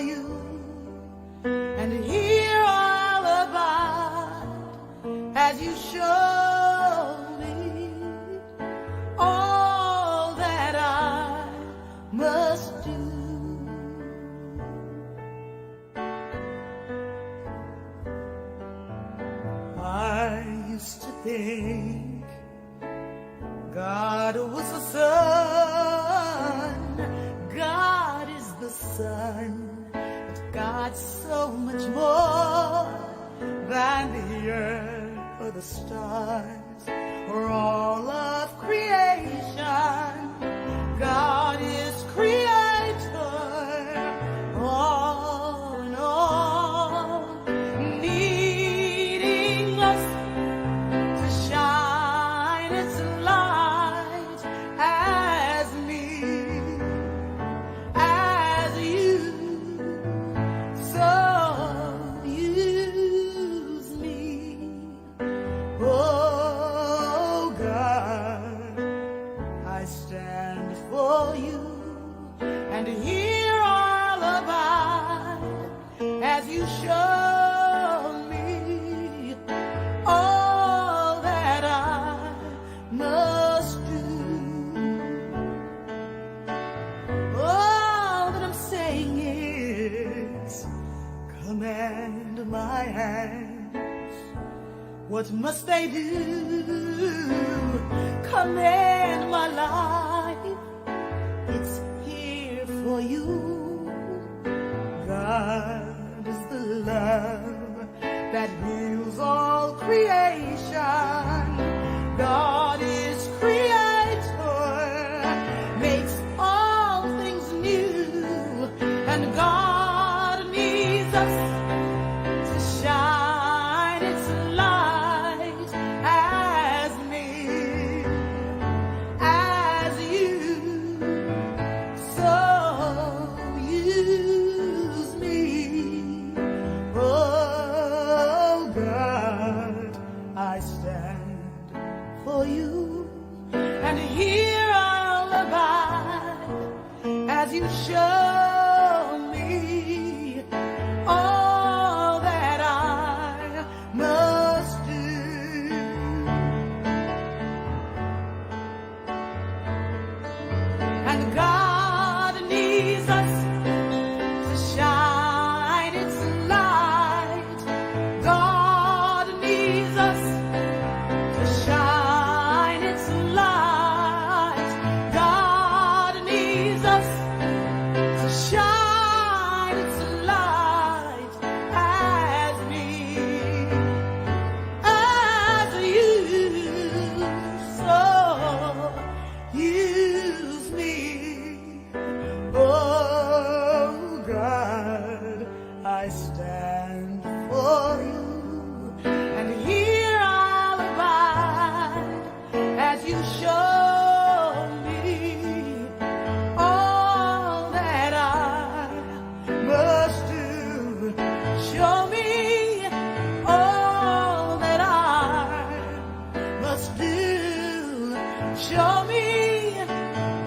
you and hear all about as you show me all that I must do. I used to think God was the sun, God is the sun, but God's so much more than the earth or the stars or all of creation. God is creator, all in all, needing us to shine its light as me, as you. So use me, oh God. I stand for you and hear all about as you show me all that I must do. All that I'm saying is, command my hands. What must they do? Command my life. It's here for you. God is the love that heals all creation. God is creator, makes all things new, and God needs us to shine its light as me, as you. So use me, oh God. I stand for you and hear all about as you show me all that I must do. And God needs us to shine its light. God needs us to shine its light. God needs us to shine its light as me, as you. So use me, oh God. I stand for you and hear all about as you show me all that I must do. Show me all that I must do. Show me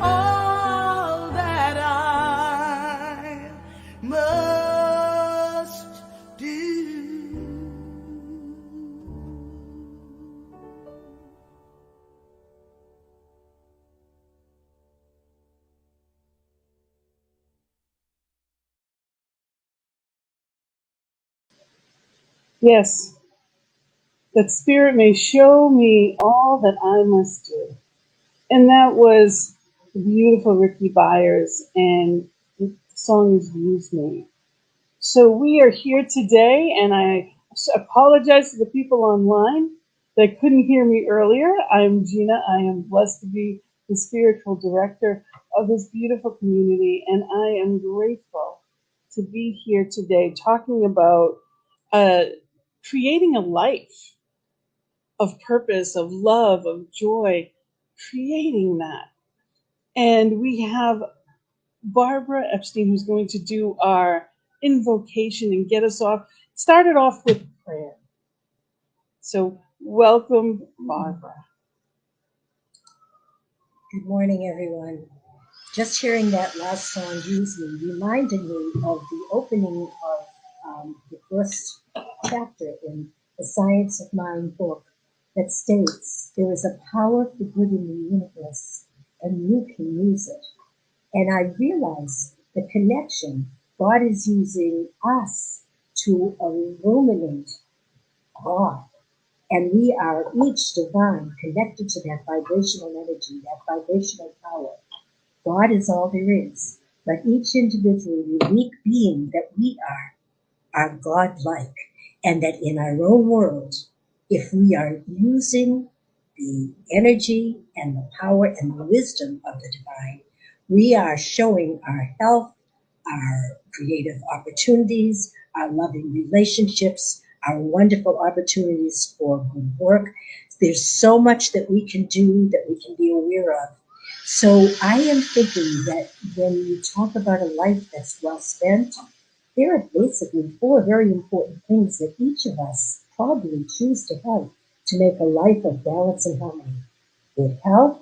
all that I must do. Yes, that Spirit may show me all that I must do. And that was the beautiful Ricky Byers, and the song is Use Me. So we are here today, and I apologize to the people online that couldn't hear me earlier. I'm Gina. I am blessed to be the spiritual director of this beautiful community, and I am grateful to be here today talking about creating a life of purpose, of love, of joy, creating that. And we have Barbara Epstein, who's going to do our invocation and get us off, started off with prayer. So welcome, Barbara. Good morning, everyone. just hearing that last song, Use Me, reminded me of the opening of the first chapter in the Science of Mind book that states there is a power for good in the universe and you can use it. And I realized the connection. God is using us to illuminate God. And we are each divine, connected to that vibrational energy, that vibrational power. God is all there is. But each individual, unique being that we are God-like. And that in our own world, if we are using the energy and the power and the wisdom of the divine, we are showing our health, our creative opportunities, our loving relationships, our wonderful opportunities for good work. There's so much that we can do, that we can be aware of. So I am thinking that when you talk about a life that's well spent, there are basically four very important things that each of us probably choose to have to make a life of balance and harmony. Good health,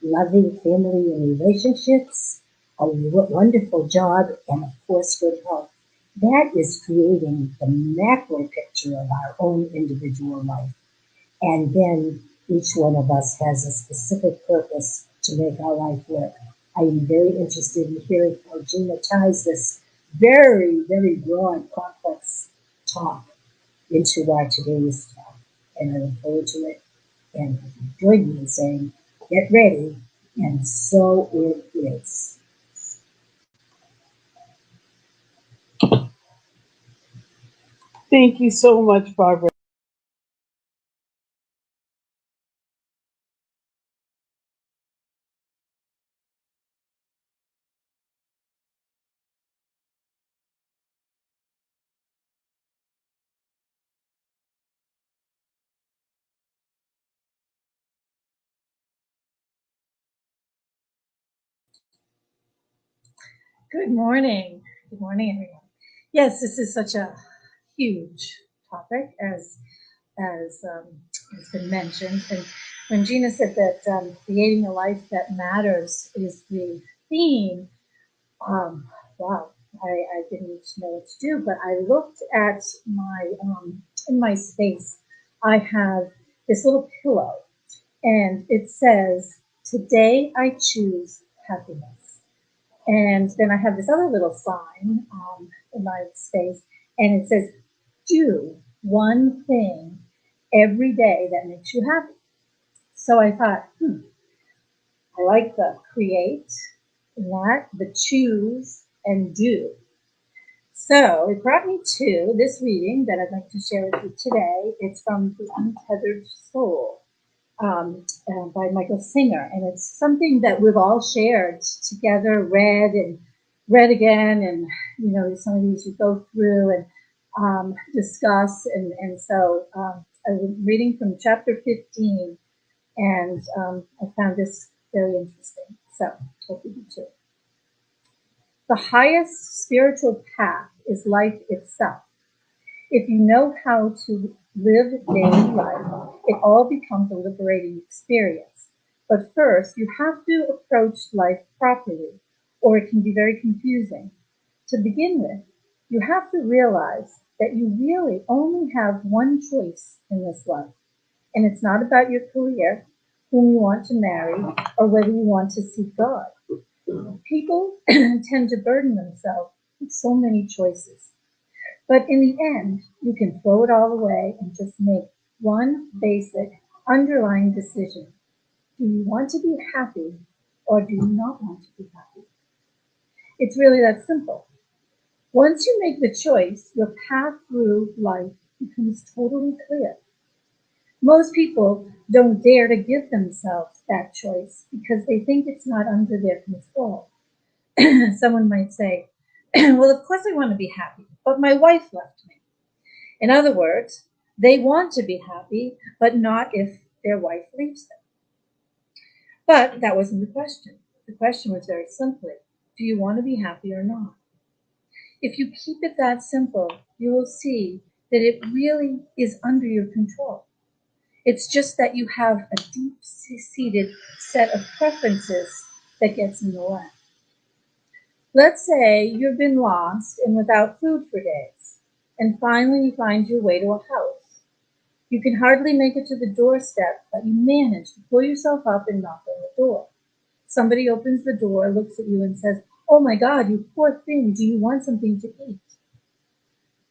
loving family and relationships, a wonderful job, and of course, good health. That is creating the macro picture of our own individual life. And then each one of us has a specific purpose to make our life work. I am very interested in hearing how Gina ties this very, very broad, complex talk into our today's talk. And I look forward to it. And join me in saying, get ready. And so it is. Thank you so much, Barbara. Good morning. Good morning, everyone. Yes, this is such a huge topic, has been mentioned. And when Gina said that creating a life that matters is the theme, wow, I didn't know what to do. But I looked at my in my space. I have this little pillow, and it says, "Today I choose happiness." And then I have this other little sign in my space, and it says, do one thing every day that makes you happy. So I thought, I like the create, that, the choose, and do. So it brought me to this reading that I'd like to share with you today. It's from The Untethered Soul by Michael Singer, and it's something that we've all shared together, read and read again, and some of these you go through and discuss, and so I was reading from chapter 15, and I found this very interesting. So hope you do too. The highest spiritual path is life itself. If you know how to live daily life, it all becomes a liberating experience. But first, you have to approach life properly, or it can be very confusing. To begin with, you have to realize that you really only have one choice in this life. And it's not about your career, whom you want to marry, or whether you want to seek God. People tend to burden themselves with so many choices. But in the end, you can throw it all away and just make one basic underlying decision. Do you want to be happy or do you not want to be happy? It's really that simple. Once you make the choice, your path through life becomes totally clear. Most people don't dare to give themselves that choice because they think it's not under their control. Someone might say, well, of course I want to be happy, but my wife left me. In other words, they want to be happy, but not if their wife leaves them. But that wasn't the question. The question was very simply, do you want to be happy or not? If you keep it that simple, you will see that it really is under your control. It's just that you have a deep-seated set of preferences that gets in the way. Let's say you've been lost and without food for days, and finally you find your way to a house. You can hardly make it to the doorstep, but you manage to pull yourself up and knock on the door. Somebody opens the door, looks at you, and says, "Oh my God, you poor thing, do you want something to eat?"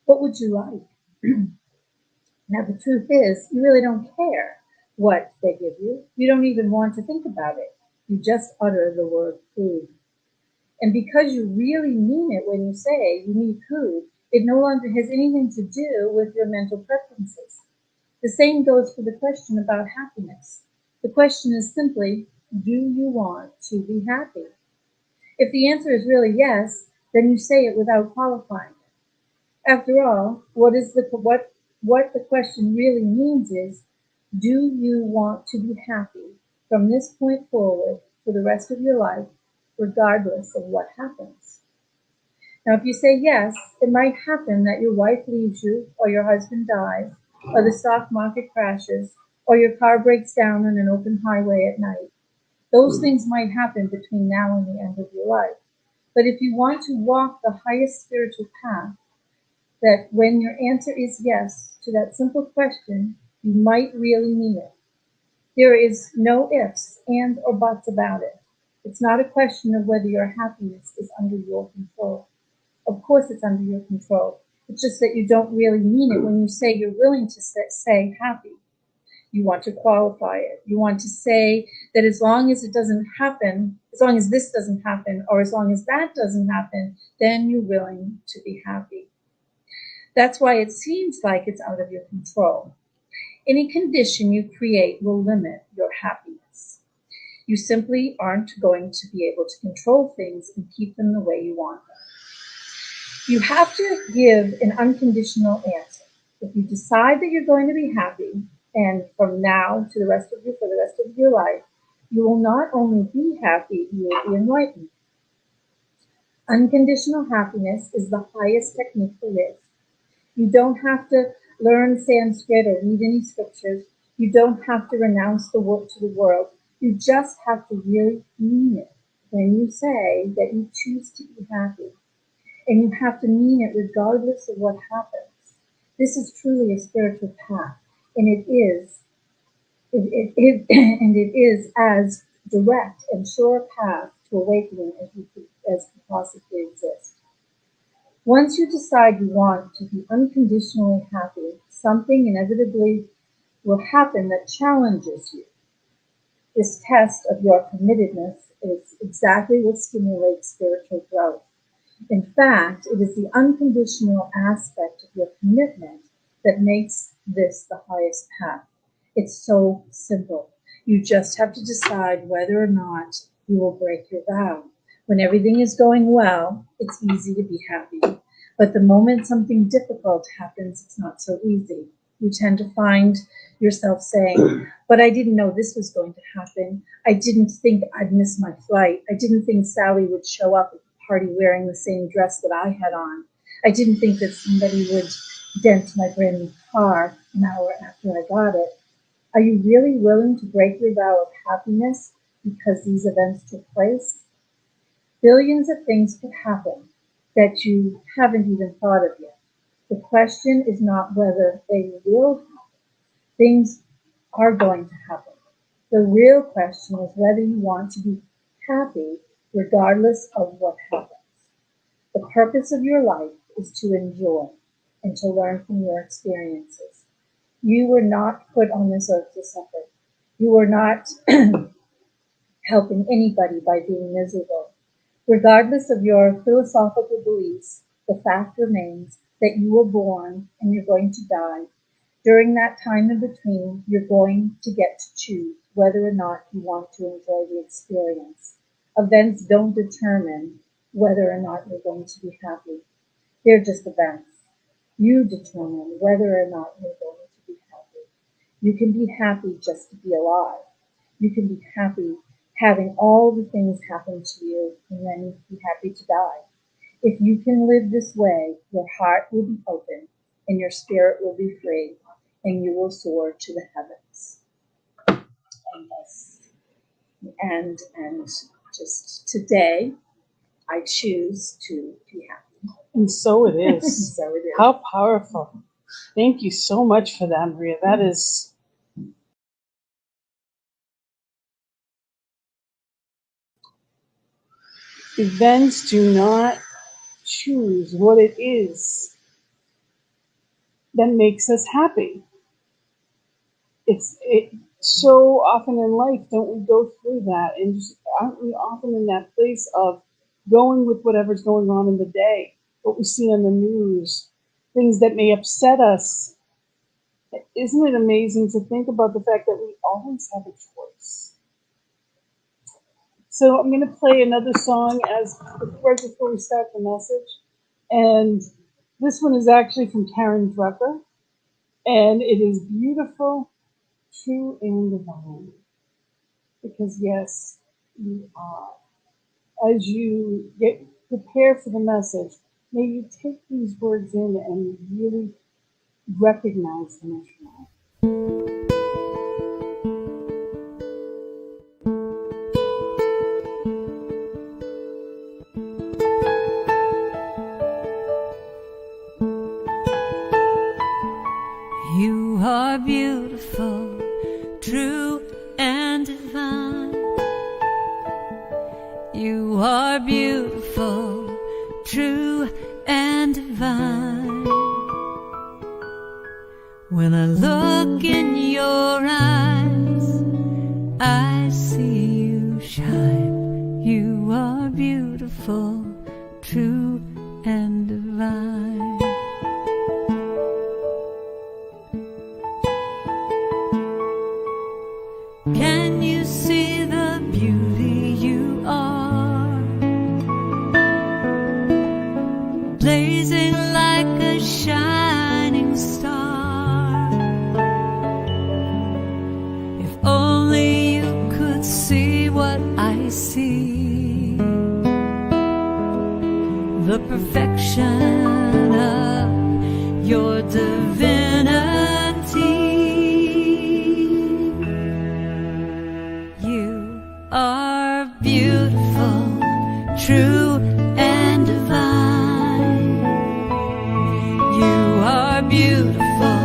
What would you like? Now, the truth is, you really don't care what they give you. You don't even want to think about it. You just utter the word food. And because you really mean it when you say you need food, it no longer has anything to do with your mental preferences. The same goes for the question about happiness. The question is simply, do you want to be happy? If the answer is really yes, then you say it without qualifying. After all, what the question really means is, do you want to be happy from this point forward for the rest of your life, regardless of what happens? Now, if you say yes, it might happen that your wife leaves you, or your husband dies, or the stock market crashes, or your car breaks down on an open highway at night. Those things might happen between now and the end of your life. But if you want to walk the highest spiritual path, that when your answer is yes to that simple question, you might really mean it. There is no ifs, and, or buts about it. It's not a question of whether your happiness is under your control. Of course it's under your control. It's just that you don't really mean it when you say you're willing to say happy. You want to qualify it. You want to say that as long as it doesn't happen, as long as this doesn't happen, or as long as that doesn't happen, then you're willing to be happy. That's why it seems like it's out of your control. Any condition you create will limit your happiness. You simply aren't going to be able to control things and keep them the way you want them. You have to give an unconditional answer. If you decide that you're going to be happy, and from now to for the rest of your life, you will not only be happy, you will be enlightened. Unconditional happiness is the highest technique there is. You don't have to learn Sanskrit or read any scriptures. You don't have to renounce the work to the world. You just have to really mean it when you say that you choose to be happy. And you have to mean it regardless of what happens. This is truly a spiritual path, and it is as direct and sure a path to awakening as could possibly exist. Once you decide you want to be unconditionally happy, something inevitably will happen that challenges you. This test of your committedness is exactly what stimulates spiritual growth. In fact, it is the unconditional aspect of your commitment that makes this the highest path. It's so simple. You just have to decide whether or not you will break your vow. When everything is going well, it's easy to be happy. But the moment something difficult happens, it's not so easy. You tend to find yourself saying, "But I didn't know this was going to happen. I didn't think I'd miss my flight. I didn't think Sally would show up at the party wearing the same dress that I had on. I didn't think that somebody would dent my brand new car an hour after I got it." Are you really willing to break your vow of happiness because these events took place? Billions of things could happen that you haven't even thought of yet. The question is not whether they will happen. Things are going to happen. The real question is whether you want to be happy regardless of what happens. The purpose of your life is to enjoy and to learn from your experiences. You were not put on this earth to suffer. You were not helping anybody by being miserable. Regardless of your philosophical beliefs, the fact remains that you were born and you're going to die. During that time in between, you're going to get to choose whether or not you want to enjoy the experience. Events don't determine whether or not you're going to be happy. They're just events. You determine whether or not you're going to be happy. You can be happy just to be alive. You can be happy having all the things happen to you and then be happy to die. If you can live this way, your heart will be open and your spirit will be free and you will soar to the heavens. And just today, I choose to be happy. And so it is. So it is. How powerful. Thank you so much for that, Maria. That is. Events do not choose what it is that makes us happy. It so often in life, don't we go through that, and just aren't we often in that place of going with whatever's going on in the day, what we see on the news, things that may upset us. Isn't it amazing to think about the fact that we always have a choice? So I'm going to play another song right before we start the message, and this one is actually from Karen Drucker, and it is beautiful, true, and divine. Because yes, you are. As you get prepared for the message, may you take these words in and really recognize them as well. You are beautiful, true and divine. You are beautiful, true and divine. When I look in your eyes, I see you shine. You are beautiful, true and divine. Can you see the beauty you are? Blazing like a shining star. If only you could see what I see, the perfection of your divinity. Are beautiful, true and divine. You are beautiful,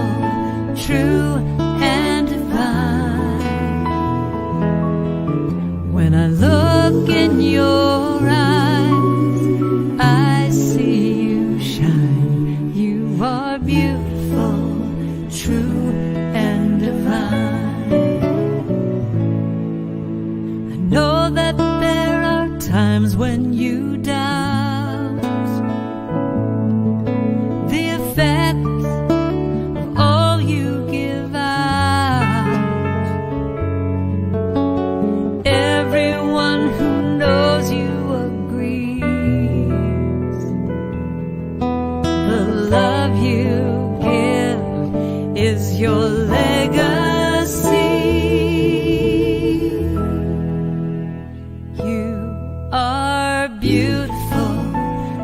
true and divine. When I look in your eyes, I see you shine. You are beautiful, true and divine. Know that there are times when you doubt the effect of all you give out. Everyone who knows you agrees the love you give is your legacy. Beautiful,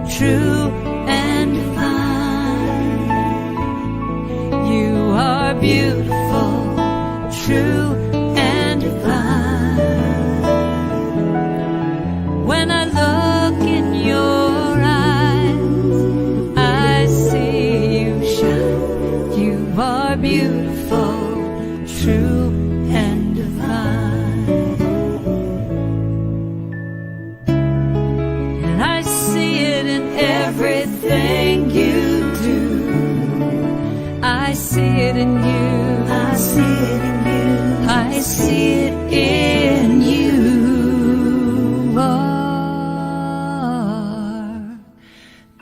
true and divine. You are beautiful, true and divine. When I look in your eyes, I see you shine. You are beautiful, true and divine. I see it in everything you do. I see it in you. I see it in you. I see it in you. Are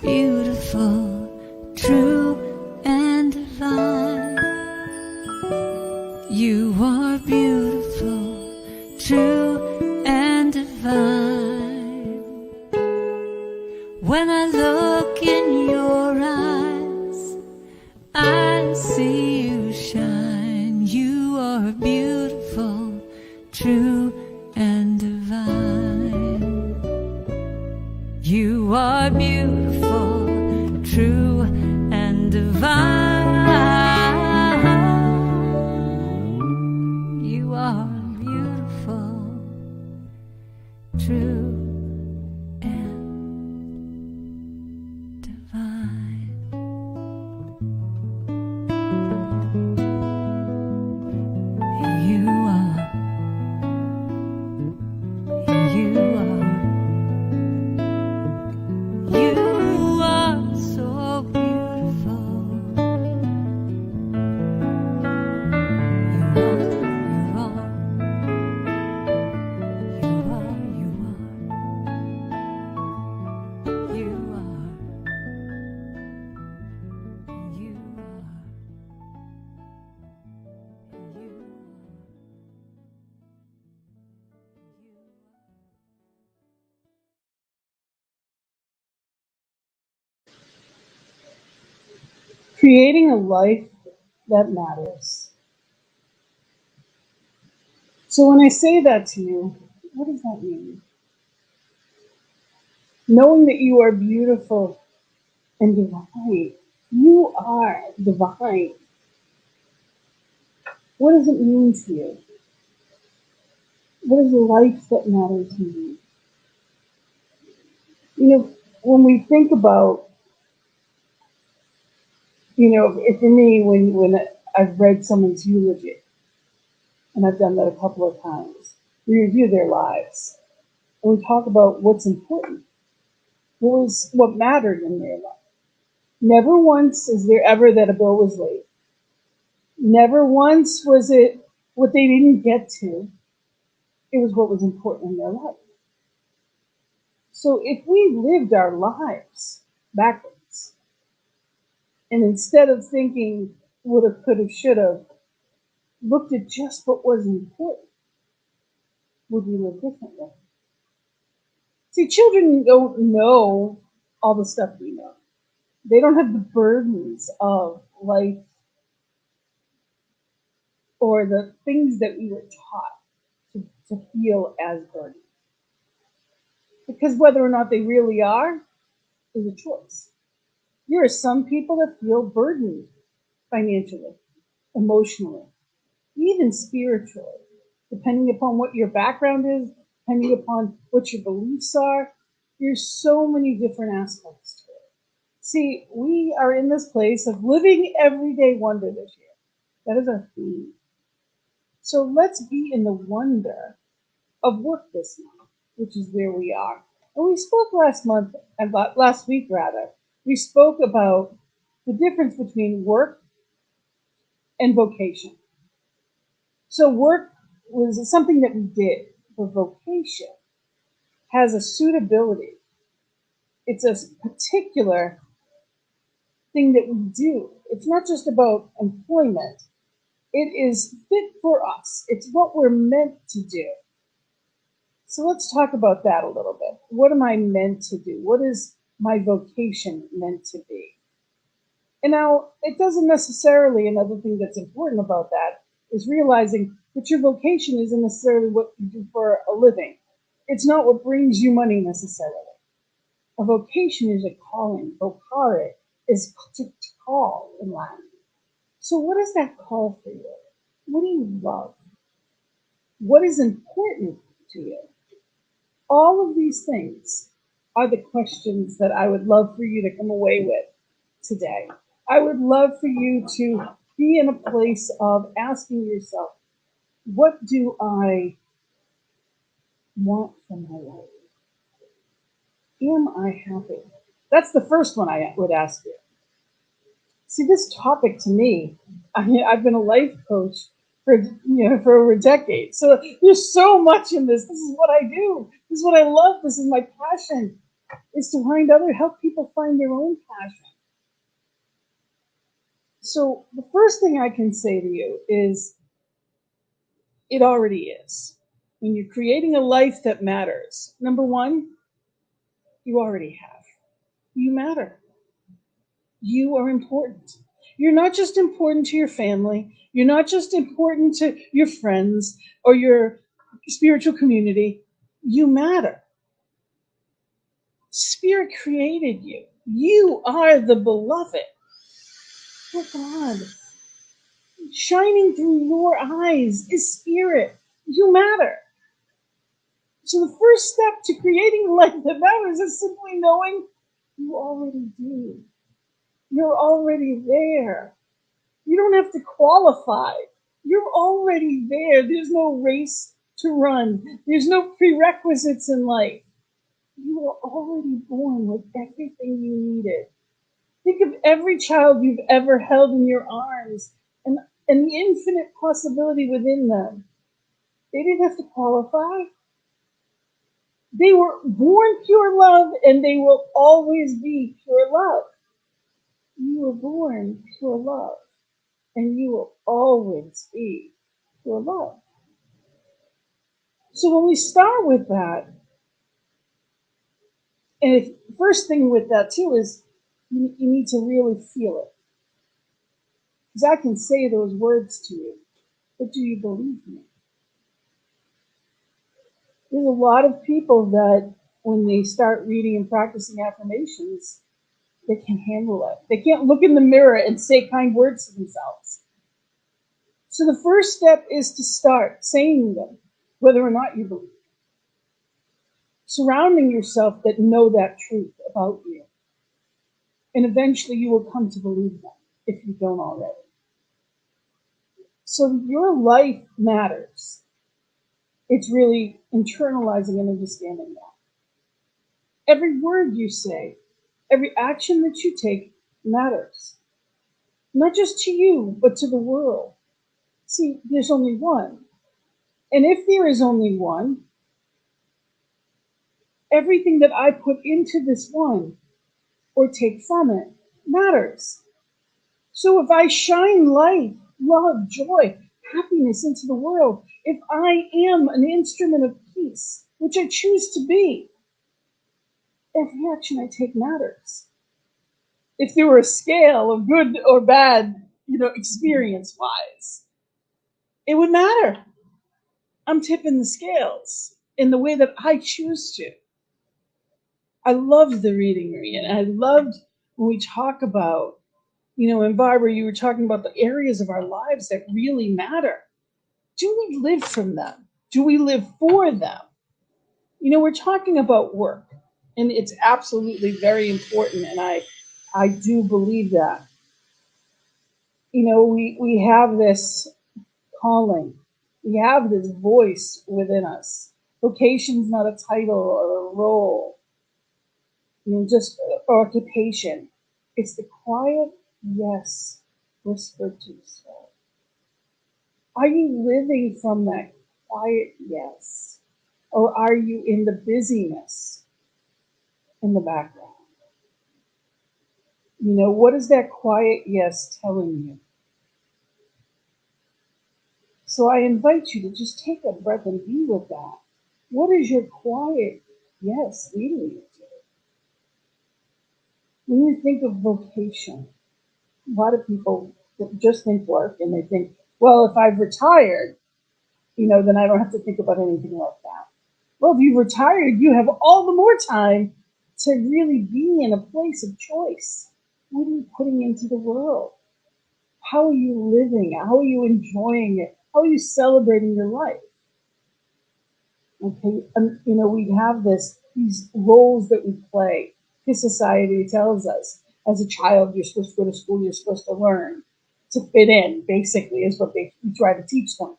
beautiful, true and divine. Creating a life that matters. So when I say that to you, what does that mean? Knowing that you are beautiful and divine. You are divine. What does it mean to you? What is a life that matters to you? You know, when we think about, for me, when I've read someone's eulogy, and I've done that a couple of times, we review their lives and we talk about what's important, what mattered in their life. Never once is there ever that a bill was late. Never once was it what they didn't get to. It was what was important in their life. So if we lived our lives backwards, and instead of thinking would have, could have, should have, looked at just what was important, would we live differently? See, children don't know all the stuff we know. They don't have the burdens of life or the things that we were taught to feel as burdens. Because whether or not they really are is a choice. There are some people that feel burdened financially, emotionally, even spiritually, depending upon what your background is, depending upon what your beliefs are. There's so many different aspects to it. See, we are in this place of living everyday wonder this year. That is our theme. So let's be in the wonder of work this month, which is where we are. And we spoke last week rather, we spoke about the difference between work and vocation. So work was something that we did, but vocation has a suitability. It's a particular thing that we do. It's not just about employment. It is fit for us. It's what we're meant to do. So let's talk about that a little bit. What am I meant to do? What is my vocation meant to be? And now, it doesn't necessarily, another thing that's important about that is realizing that your vocation isn't necessarily what you do for a living. It's not what brings you money necessarily. A vocation is a calling. Vocare is to call in Latin. So what is that call for you? What do you love? What is important to you? All of these things are the questions that I would love for you to come away with today. I would love for you to be in a place of asking yourself, what do I want from my life? Am I happy? That's the first one I would ask you. See, this topic to me, I've been a life coach for over a decade. So there's so much in this. This is what I do. This is what I love. This is my passion, is to help people find their own passion. So the first thing I can say to you is, it already is. When you're creating a life that matters, number one, you already have. You matter. You are important. You're not just important to your family. You're not just important to your friends or your spiritual community. You matter. Spirit created you. You are the beloved. Oh God. Shining through your eyes is spirit. You matter. So the first step to creating a life that matters is simply knowing you already do. You're already there. You don't have to qualify. You're already there. There's no race to run. There's no prerequisites in life. You were already born with everything you needed. Think of every child you've ever held in your arms and the infinite possibility within them. They didn't have to qualify. They were born pure love, and they will always be pure love. You were born pure love, and you will always be pure love. So when we start with that, and first thing with that too is you need to really feel it. Because I can say those words to you, but do you believe me? There's a lot of people that when they start reading and practicing affirmations, they can't handle it. They can't look in the mirror and say kind words to themselves. So the first step is to start saying them, whether or not you believe. Surrounding yourself that know that truth about you. And eventually you will come to believe them if you don't already. So your life matters. It's really internalizing and understanding that. Every word you say, every action that you take matters. Not just to you, but to the world. See, there's only one. And if there is only one, everything that I put into this one or take from it matters. So if I shine light, love, joy, happiness into the world, if I am an instrument of peace, which I choose to be, every action I take matters. If there were a scale of good or bad, experience-wise, it would matter. I'm tipping the scales in the way that I choose to. I loved the reading, Maria, and I loved when we talk about, and Barbara, you were talking about the areas of our lives that really matter. Do we live from them? Do we live for them? We're talking about work, and it's absolutely very important, and I do believe that. We have this calling. We have this voice within us. Vocation's not a title or a role, just occupation. It's the quiet yes whispered to the soul. Are you living from that quiet yes? Or are you in the busyness in the background? What is that quiet yes telling you? So I invite you to just take a breath and be with that. What is your quiet yes leading you to? When you think of vocation, a lot of people just think work and they think, well, if I've retired, then I don't have to think about anything like that. Well, if you've retired, you have all the more time to really be in a place of choice. What are you putting into the world? How are you living? How are you enjoying it? How are you celebrating your life? Okay, we have these roles that we play. Because society tells us, as a child, you're supposed to go to school, you're supposed to learn to fit in, basically, is what we try to teach them.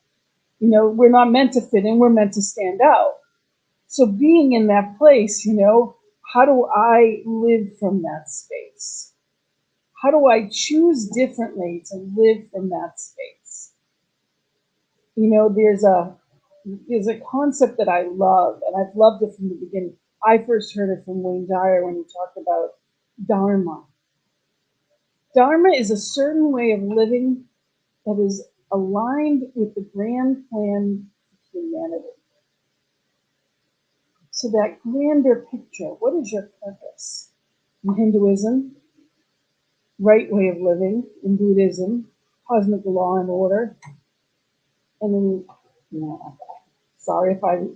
We're not meant to fit in, we're meant to stand out. So being in that place, how do I live from that space? How do I choose differently to live from that space? There's a concept that I love, and I've loved it from the beginning. I first heard it from Wayne Dyer when he talked about Dharma. Dharma is a certain way of living that is aligned with the grand plan of humanity. So that grander picture, what is your purpose? In Hinduism, right way of living. In Buddhism, cosmic law and order. And then, sorry if I,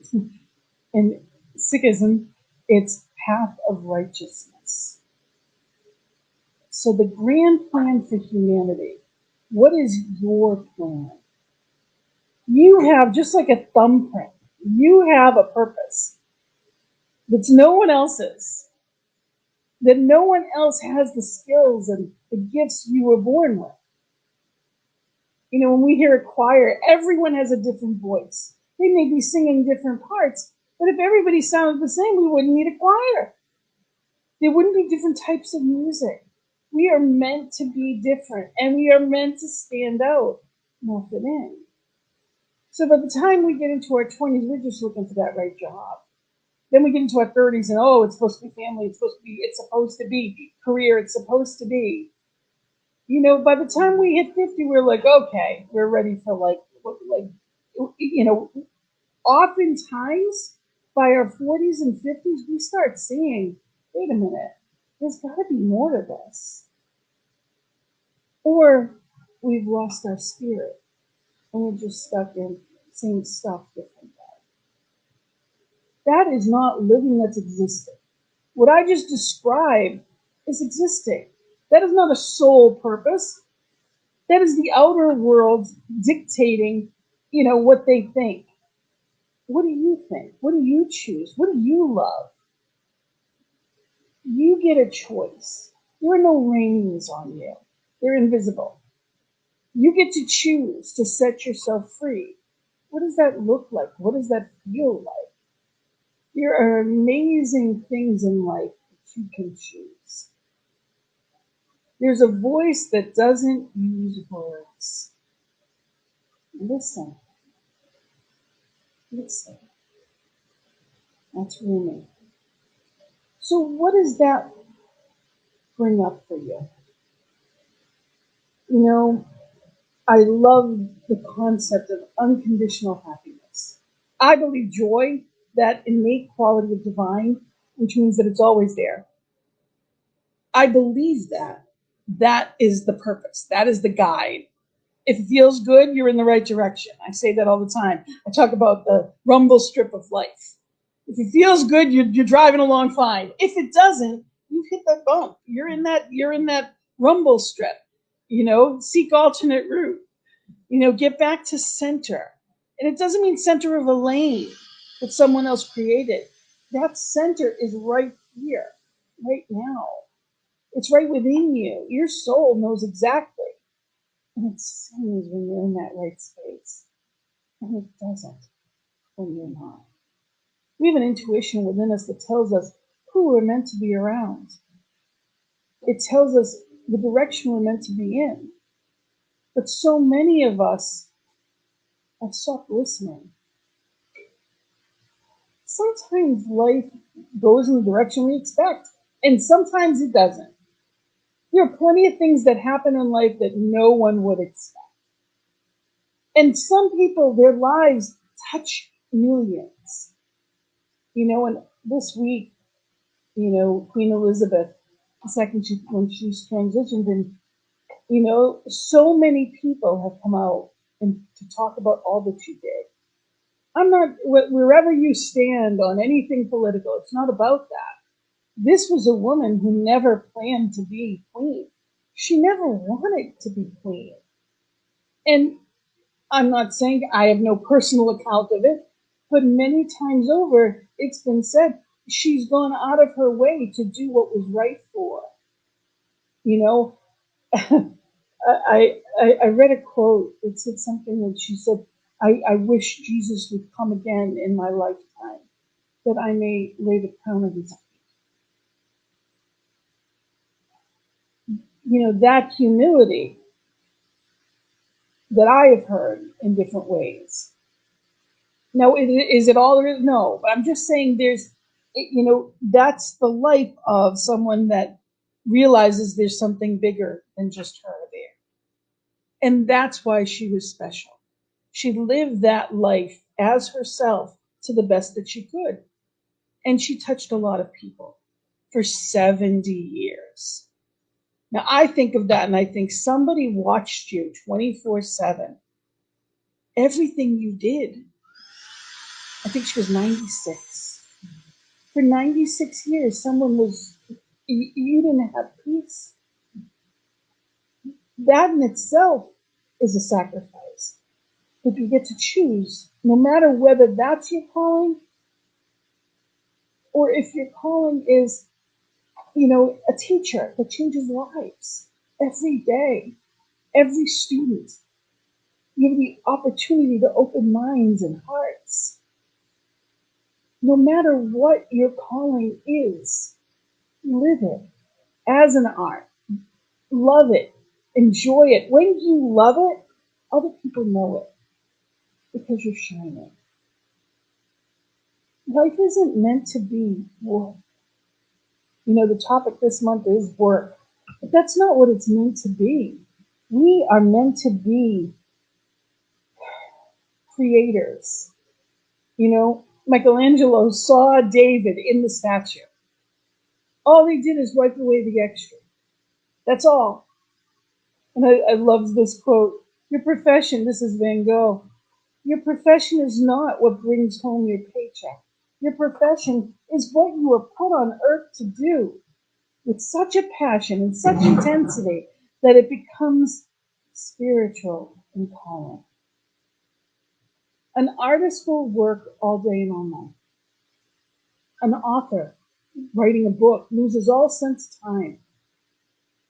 in Sikhism, it's path of righteousness. So the grand plan for humanity, what is your plan? You have, just like a thumbprint, you have a purpose that's no one else's, that no one else has the skills and the gifts you were born with. When we hear a choir, everyone has a different voice. They may be singing different parts, but if everybody sounded the same, we wouldn't need a choir. There wouldn't be different types of music. We are meant to be different, and we are meant to stand out, not fit in. So by the time we get into our 20s, we're just looking for that right job. Then we get into our 30s, and it's supposed to be family, it's supposed to be career, it's supposed to be. By the time we hit 50, we're like, okay, we're ready for oftentimes by our 40s and 50s, we start seeing, wait a minute, there's got to be more to this. Or we've lost our spirit and we're just stuck in same stuff, different way. That is not living, that's existing. What I just described is existing. That is not a sole purpose. That is the outer world dictating, what they think. What do you think? What do you choose? What do you love? You get a choice. There are no rings on you. They're invisible. You get to choose to set yourself free. What does that look like? What does that feel like? There are amazing things in life that you can choose. There's a voice that doesn't use words. Listen. Listen. That's Rumi. So what does that bring up for you? I love the concept of unconditional happiness. I believe joy, that innate quality of divine, which means that it's always there. I believe that. That is the purpose. That is the guide. If it feels good, you're in the right direction. I say that all the time. I talk about the rumble strip of life. If it feels good, you're driving along fine. If it doesn't, you've hit that bump. You're in that rumble strip. Seek alternate route. Get back to center. And it doesn't mean center of a lane that someone else created. That center is right here, right now. It's right within you. Your soul knows exactly. And it sings when you're in that right space. And it doesn't when you're not. We have an intuition within us that tells us who we're meant to be around. It tells us the direction we're meant to be in. But so many of us have stopped listening. Sometimes life goes in the direction we expect, and sometimes it doesn't. There are plenty of things that happen in life that no one would expect. And some people, their lives touch millions. And this week, Queen Elizabeth II, when she's transitioned, and, so many people have come out and to talk about all that she did. I'm not, wherever you stand on anything political, it's not about that. This was a woman who never planned to be queen. She never wanted to be queen. And I'm not saying I have no personal account of it, but many times over, it's been said she's gone out of her way to do what was right for her. I read a quote. It said something that she said, I wish Jesus would come again in my lifetime, that I may lay the crown of his feet. That humility that I have heard in different ways. Now, is it all there is? No, but I'm just saying that's the life of someone that realizes there's something bigger than just her there. And that's why she was special. She lived that life as herself to the best that she could. And she touched a lot of people for 70 years. Now, I think of that and I think somebody watched you 24/7. Everything you did. I think she was 96. For 96 years, you didn't have peace. That in itself is a sacrifice. But you get to choose, no matter whether that's your calling or if your calling is, a teacher that changes lives every day, every student. You have the opportunity to open minds and hearts. No matter what your calling is, live it as an art. Love it. Enjoy it. When you love it, other people know it because you're shining. Life isn't meant to be work. The topic this month is work. But that's not what it's meant to be. We are meant to be creators. Michelangelo saw David in the statue. All he did is wipe away the extra. That's all. And I love this quote. Your profession, this is Van Gogh, your profession is not what brings home your paycheck. Your profession is what you are put on earth to do with such a passion and such intensity that it becomes spiritual and calling. An artist will work all day and all night. An author writing a book loses all sense of time.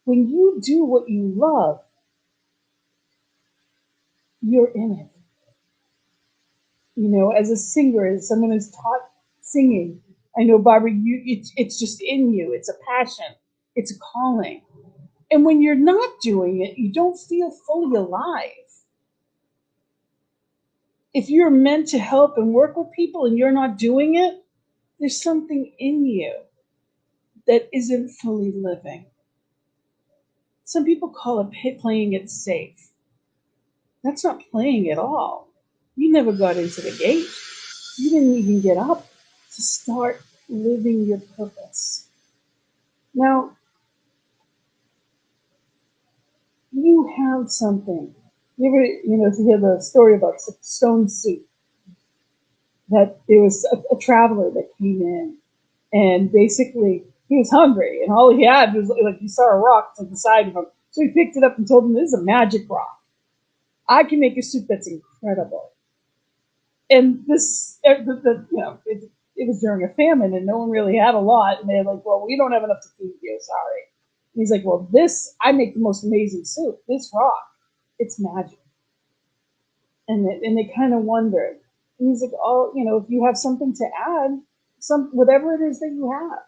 When you do what you love, you're in it. You know, as a singer, as someone who's taught singing, I know, Barbara, it's just in you. It's a passion. It's a calling. And when you're not doing it, you don't feel fully alive. If you're meant to help and work with people and you're not doing it, there's something in you that isn't fully living. Some people call it playing it safe. That's not playing at all. You never got into the gate. You didn't even get up to start living your purpose. Now, you have something. You ever, if you hear the story about stone soup, that there was a traveler that came in, and basically he was hungry, and all he had was, like, he saw a rock to the side of him. So he picked it up and told him, this is a magic rock. I can make a soup that's incredible. And this, it was during a famine, and no one really had a lot. And they're like, well, we don't have enough to feed you, sorry. And he's like, well, I make the most amazing soup. This rock, it's magic. And they kind of wondered. And he's like, oh, if you have something to add, whatever it is that you have.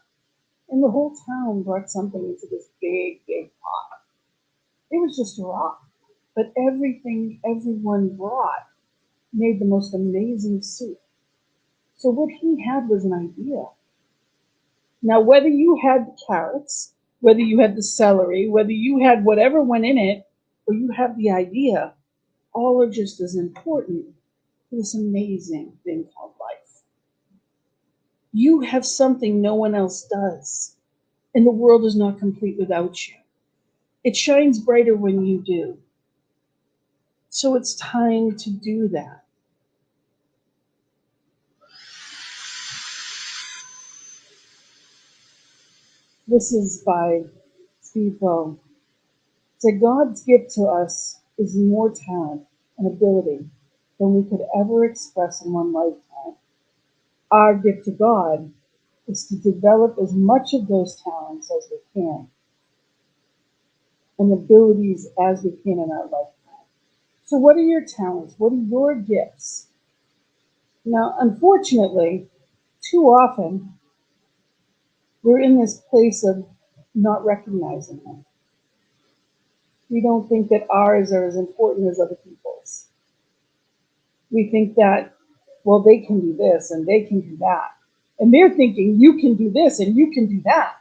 And the whole town brought something into this big, big pot. It was just a rock. But everything everyone brought made the most amazing soup. So what he had was an idea. Now, whether you had the carrots, whether you had the celery, whether you had whatever went in it, or you have the idea, all are just as important to this amazing thing called life. You have something no one else does, and the world is not complete without you. It shines brighter when you do. So it's time to do that. This is by Steve Bow. So God's gift to us is more talent and ability than we could ever express in one lifetime. Our gift to God is to develop as much of those talents as we can and abilities as we can in our lifetime. So what are your talents? What are your gifts? Now, unfortunately, too often, we're in this place of not recognizing them. We don't think that ours are as important as other people's. We think that, well, they can do this and they can do that. And they're thinking, you can do this and you can do that.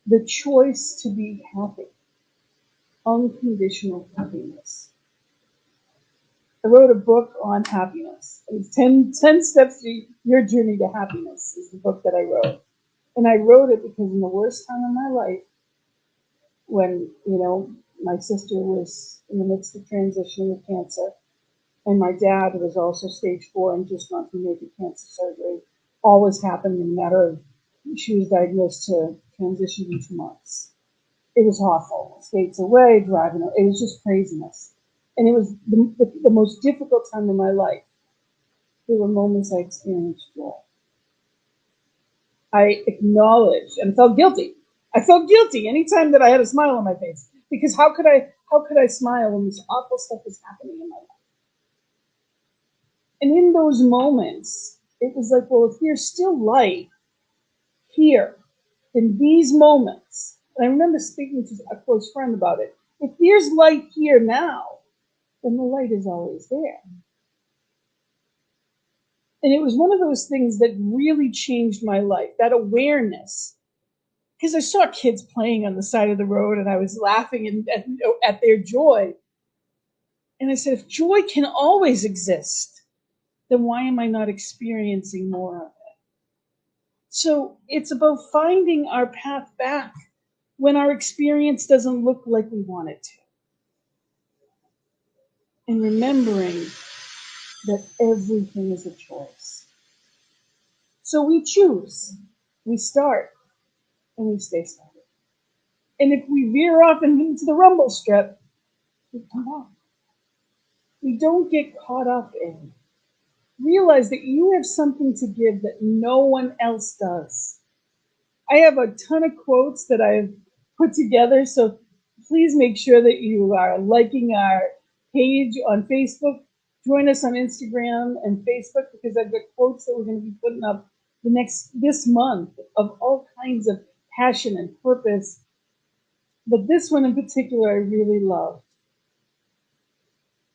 The choice to be happy, unconditional happiness. I wrote a book on happiness. It's 10 Steps to Your Journey to Happiness is the book that I wrote. And I wrote it because in the worst time of my life, when, my sister was in the midst of transitioning with cancer, and my dad was also stage 4 and just gone through major cancer surgery. Always happened in a matter of, she was diagnosed to transition in 2 months. It was awful. States away, driving, it was just craziness. And it was the most difficult time of my life. There were moments I experienced joy. I acknowledged and felt guilty. I felt guilty anytime that I had a smile on my face, because how could I smile when this awful stuff was happening in my life? And in those moments, it was like, well, if there's still light here in these moments, and I remember speaking to a close friend about it, if there's light here now, then the light is always there. And it was one of those things that really changed my life, that awareness. Because I saw kids playing on the side of the road, and I was laughing at their joy. And I said, if joy can always exist, then why am I not experiencing more of it? So it's about finding our path back when our experience doesn't look like we want it to. And remembering that everything is a choice. So we choose, we start, and we stay started. And if we veer off into the rumble strip, we come back. We don't get caught up in. Realize that you have something to give that no one else does. I have a ton of quotes that I've put together, so please make sure that you are liking our page on Facebook. Join us on Instagram and Facebook, because I've got quotes that we're going to be putting up this month of all kinds of passion and purpose. But this one in particular I really love.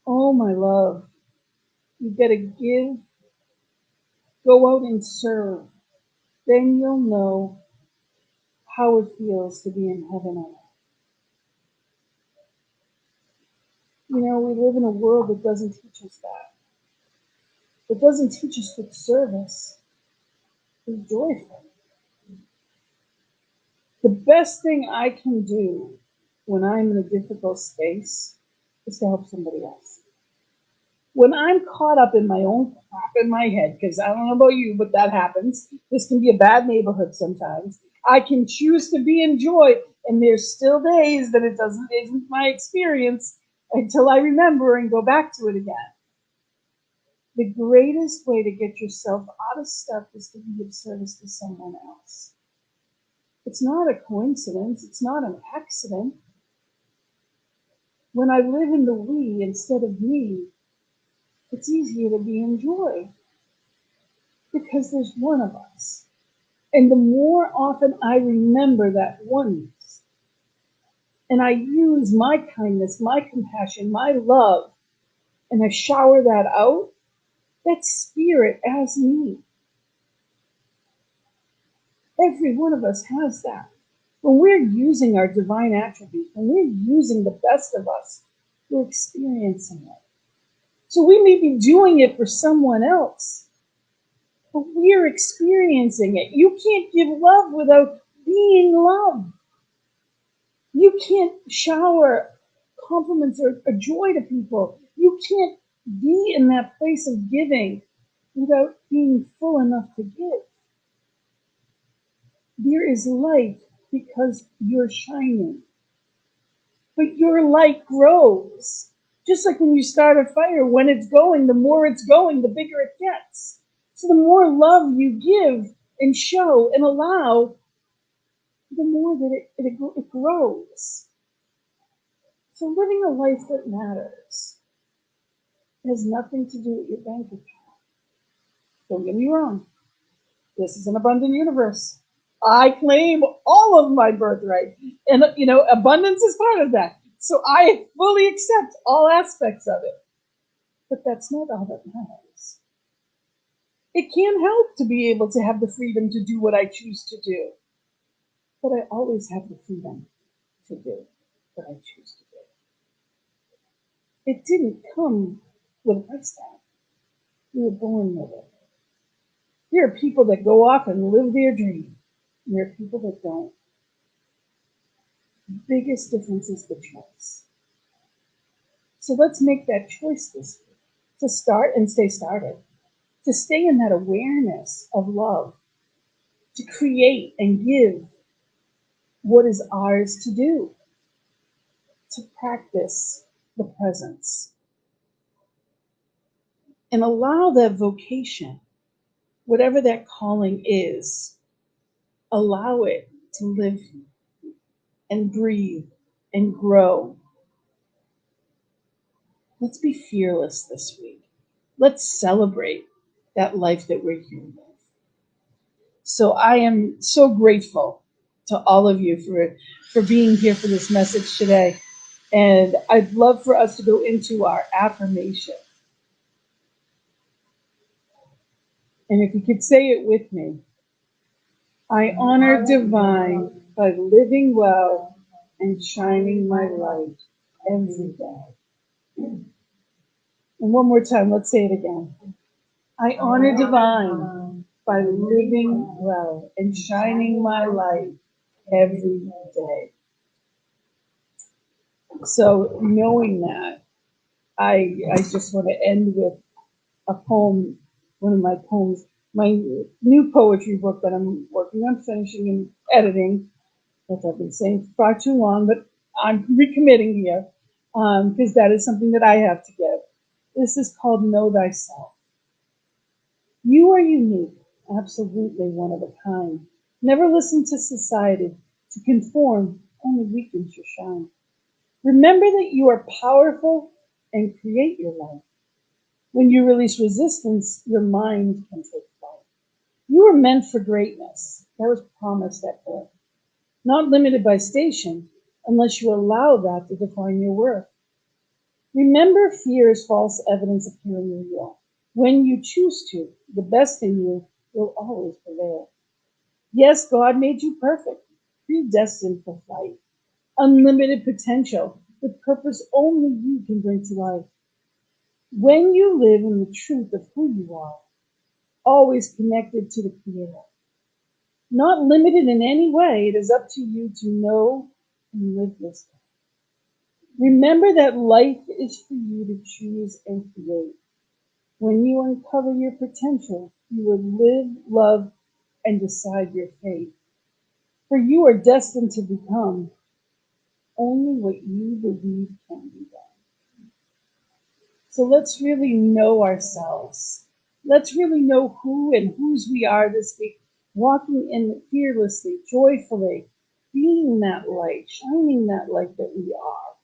Oh, my love, you've got to give, go out and serve. Then you'll know how it feels to be in heaven on earth. You know, we live in a world that doesn't teach us that. It doesn't teach us that service is joyful. The best thing I can do when I'm in a difficult space is to help somebody else. When I'm caught up in my own crap in my head, because I don't know about you, but that happens. This can be a bad neighborhood sometimes. I can choose to be in joy, and there's still days that isn't my experience until I remember and go back to it again. The greatest way to get yourself out of stuff is to be of service to someone else. It's not a coincidence. It's not an accident. When I live in the we instead of me, it's easier to be in joy because there's one of us. And the more often I remember that oneness, and I use my kindness, my compassion, my love, and I shower that out, that's spirit as me. Every one of us has that. When we're using our divine attributes, when we're using the best of us, we're experiencing it. So we may be doing it for someone else, but we're experiencing it. You can't give love without being love. You can't shower compliments or joy to people. You can't be in that place of giving without being full enough to give. There is light because you're shining. But your light grows. Just like when you start a fire, when it's going, the more it's going, the bigger it gets. So the more love you give and show and allow, the more that it grows. So living a life that matters has nothing to do with your bank account. Don't get me wrong. This is an abundant universe. I claim all of my birthright. And, abundance is part of that. So I fully accept all aspects of it. But that's not all that matters. It can help to be able to have the freedom to do what I choose to do. But I always have the freedom to do what I choose to do. It didn't come with a price tag. We were born with it. There are people that go off and live their dream. And there are people that don't. The biggest difference is the choice. So let's make that choice this week to start and stay started, to stay in that awareness of love, to create and give what is ours to do, to practice the presence, and allow that vocation, whatever that calling is, allow it to live and breathe and grow. Let's be fearless this week. Let's celebrate that life that we're here with. So I am so grateful to all of you for being here for this message today. And I'd love for us to go into our affirmation. And if you could say it with me. I honor divine by living well and shining my light every day. And one more time, let's say it again. I honor divine by living well and shining my light every day. So knowing that, I just want to end with a poem, one of my poems, my new poetry book that I'm working on finishing and editing, that I've been saying for far too long, but I'm recommitting here because that is something that I have to give. This is called Know Thyself. You are unique, absolutely one of a kind. Never listen to society. To conform only weakens your shine. Remember that you are powerful and create your life. When you release resistance, your mind can take flight. You are meant for greatness. That was promised at birth. Not limited by station, unless you allow that to define your worth. Remember, fear is false evidence appearing real. When you choose to, the best in you will always prevail. Yes, God made you perfect, predestined for flight, unlimited potential, with purpose only you can bring to life. When you live in the truth of who you are, always connected to the Creator, not limited in any way, it is up to you to know and live this way. Remember that life is for you to choose and create. When you uncover your potential, you will live, love, and decide your fate. For you are destined to become only what you believe can be done. So let's really know ourselves. Let's really know who and whose we are this week, walking in fearlessly, joyfully, being that light, shining that light that we are,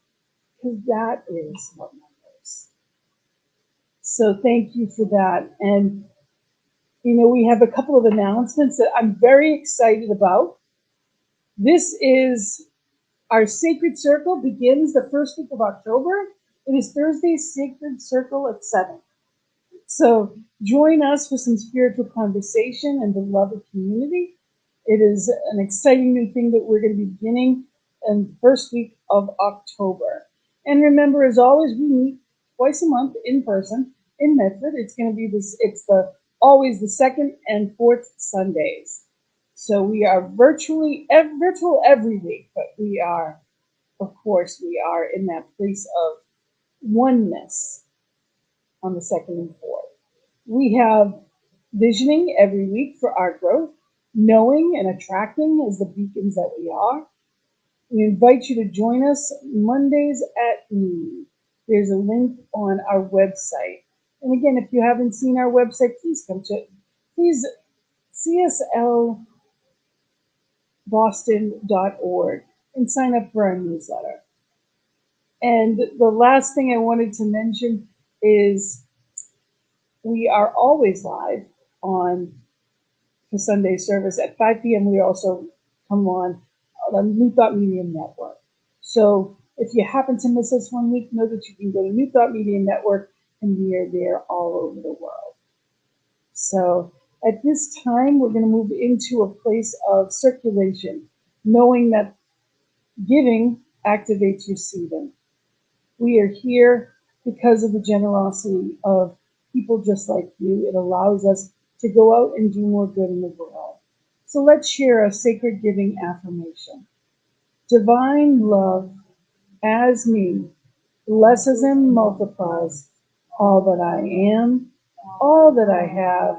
because that is what matters. So thank you for that. And, we have a couple of announcements that I'm very excited about. This is our Sacred Circle begins the first week of October. It is Thursday, Sacred Circle at 7. So join us for some spiritual conversation and the love of community. It is an exciting new thing that we're going to be beginning in the first week of October. And remember, as always, we meet twice a month in person in Medford. It's going to be always the second and fourth Sundays. So we are virtual every week, but we are, of course, we are in that place of oneness on the second and fourth. We have visioning every week for our growth, knowing and attracting as the beacons that we are. We invite you to join us Mondays at noon. There's a link on our website. And again, if you haven't seen our website, please please cslboston.org and sign up for our newsletter. And the last thing I wanted to mention is we are always live on the Sunday service at 5 p.m. We also come on the New Thought Media Network. So if you happen to miss us one week, know that you can go to New Thought Media Network, and we are there all over the world. So at this time, we're going to move into a place of circulation, knowing that giving activates receiving. We are here because of the generosity of people just like you. It allows us to go out and do more good in the world. So let's share a sacred giving affirmation. Divine love as me blesses and multiplies all that I am, all that I have,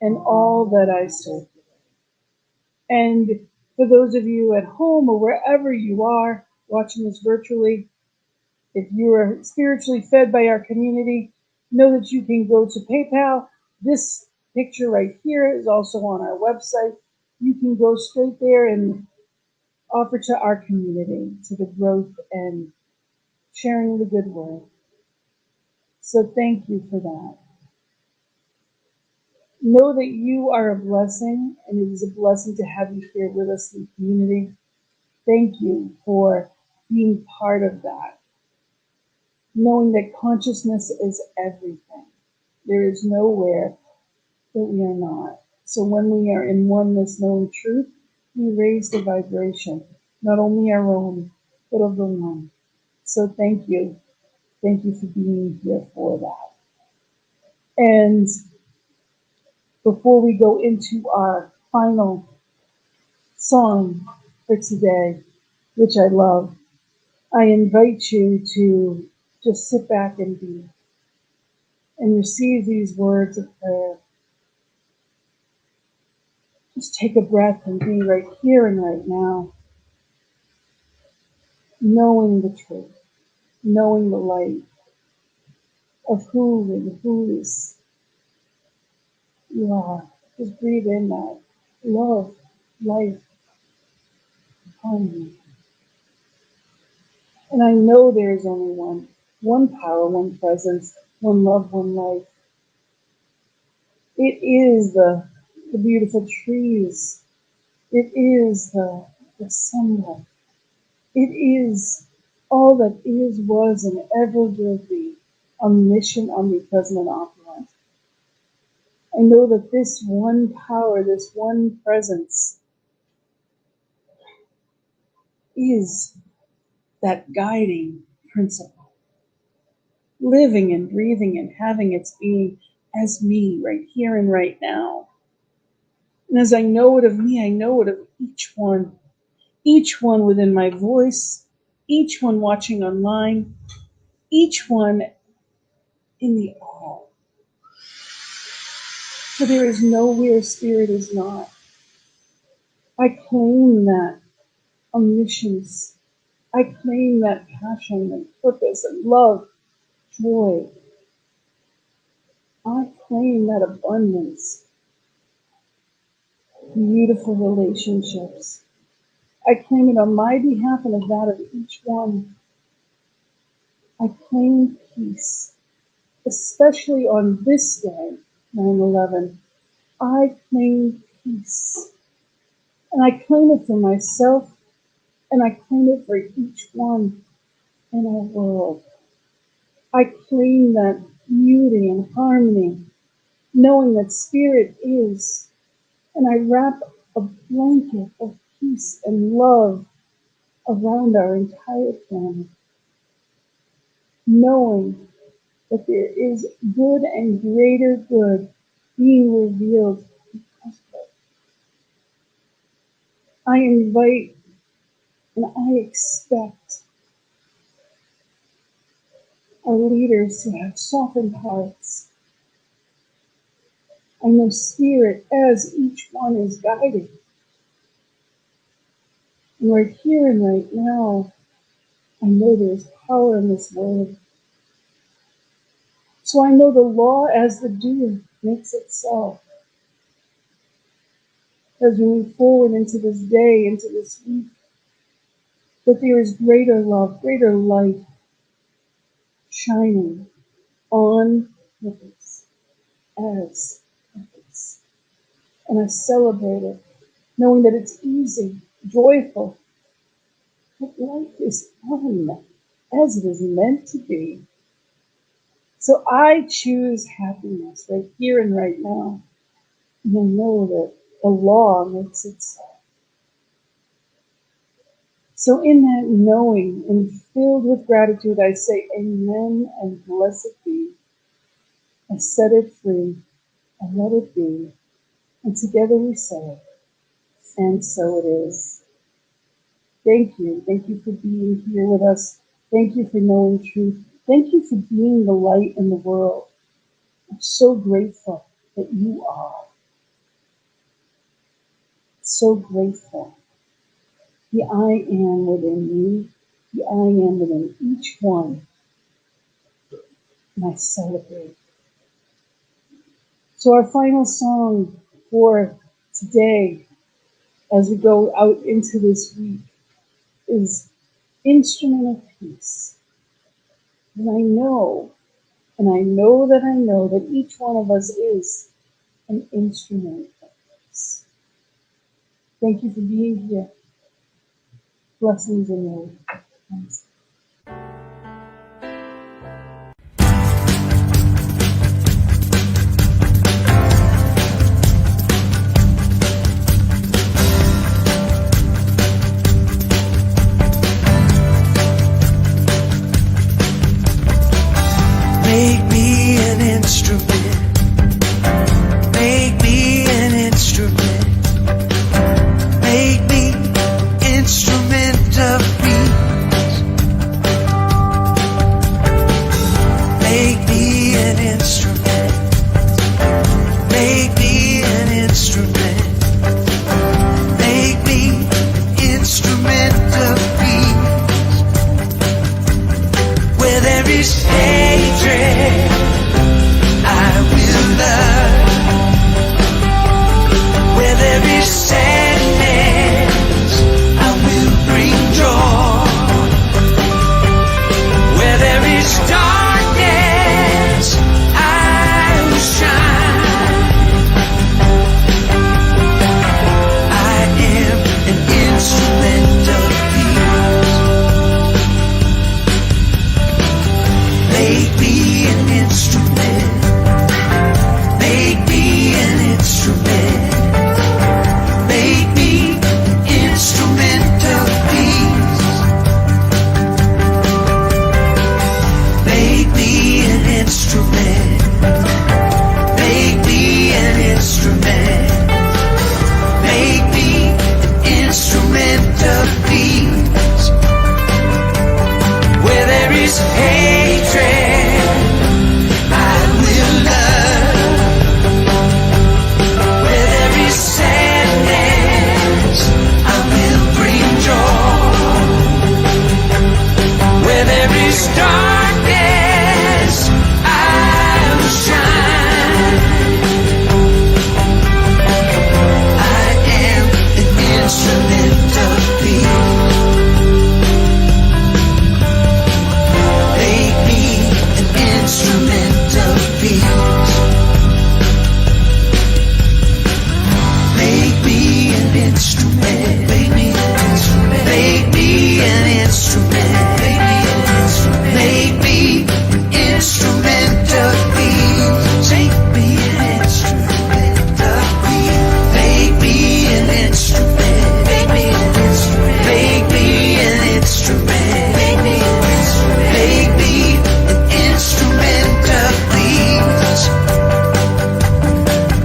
and all that I serve. And for those of you at home or wherever you are watching this virtually, if you are spiritually fed by our community, know that you can go to PayPal. This picture right here is also on our website. You can go straight there and offer to our community, to the growth and sharing the good word. So thank you for that. Know that you are a blessing, and it is a blessing to have you here with us in the community. Thank you for being part of that. Knowing that consciousness is everything. There is nowhere that we are not. So when we are in oneness, knowing truth, we raise the vibration, not only our own, but of the one. So thank you. Thank you for being here for that. And before we go into our final song, for today, which I love. I invite you to just sit back and be, and receive these words of prayer. Just take a breath and be right here and right now, knowing the truth, knowing the light of who and whose you are. Just breathe in that love, life, harmony. And I know there is only one power, one presence, one love, one life. It is the beautiful trees. It is the sunlight. It is all that is, was, and ever will be, omniscient, omnipresent, and operant. I know that this one power, this one presence, is that guiding principle, living and breathing and having its being as me right here and right now. And as I know it of me, I know it of each one within my voice, each one watching online, each one in the all. For there is nowhere spirit is not. I claim that omniscience. I claim that passion and purpose and love, joy. I claim that abundance, beautiful relationships. I claim it on my behalf and of that of each one. I claim peace, especially on this day, 9/11. I claim peace. And I claim it for myself, and I claim it for each one in our world. I claim that beauty and harmony, knowing that spirit is, and I wrap a blanket of peace and love around our entire planet, knowing that there is good and greater good being revealed because of it. I invite and I expect our leaders to have softened hearts. I know spirit as each one is guided. And right here and right now, I know there's power in this word. So I know the law as the doer makes itself. As we move forward into this day, into this week, that there is greater love, greater light shining on purpose, as purpose. And I celebrate it, knowing that it's easy, joyful, that life is fun, as it is meant to be. So I choose happiness right here and right now. And I know that the law makes itself. So in that knowing and filled with gratitude, I say amen and blessed be. I set it free, I let it be. And together we say, and so it is. Thank you. Thank you for being here with us. Thank you for knowing truth. Thank you for being the light in the world. I'm so grateful that you are. So grateful. The I am within you. The I am within each one. And I celebrate. So our final song for today, as we go out into this week, is Instrument of Peace. And I know that each one of us is an instrument of peace. Thank you for being here. Blessings in your life. Make me an instrument. Make me an instrument. Make me is darkness, I will shine. I am an instrument of peace. Make me an instrument of peace. Make me an instrument. Make me an instrument. Make me an instrument. Make me an instrument of peace. Make me an instrument of peace. Make me an instrument. Make me an instrument. Make me an instrument. Make me an instrument. Make me an instrument of peace.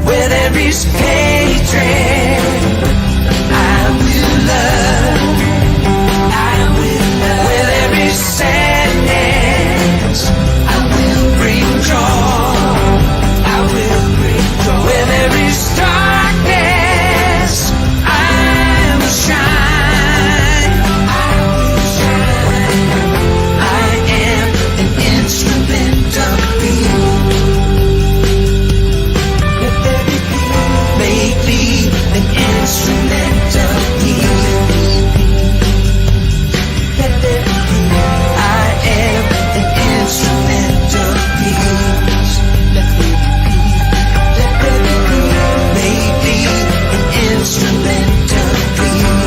Where there is hatred, I will love. I will love. Where there is sadness, I will bring joy. I will bring joy. Where there is darkness, I will shine. I will shine. I am an instrument of peace. Let there be peace. Make me an instrument of peace. Let there be peace. I am an instrument of peace. Let there be peace. Let there be peace. Make me an instrument of peace.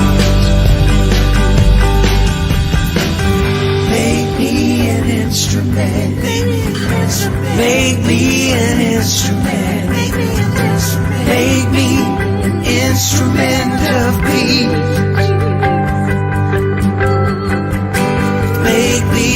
Make me an instrument. Make me an instrument. Make me an instrument. Make me an instrument. Make me an instrument of peace. Make me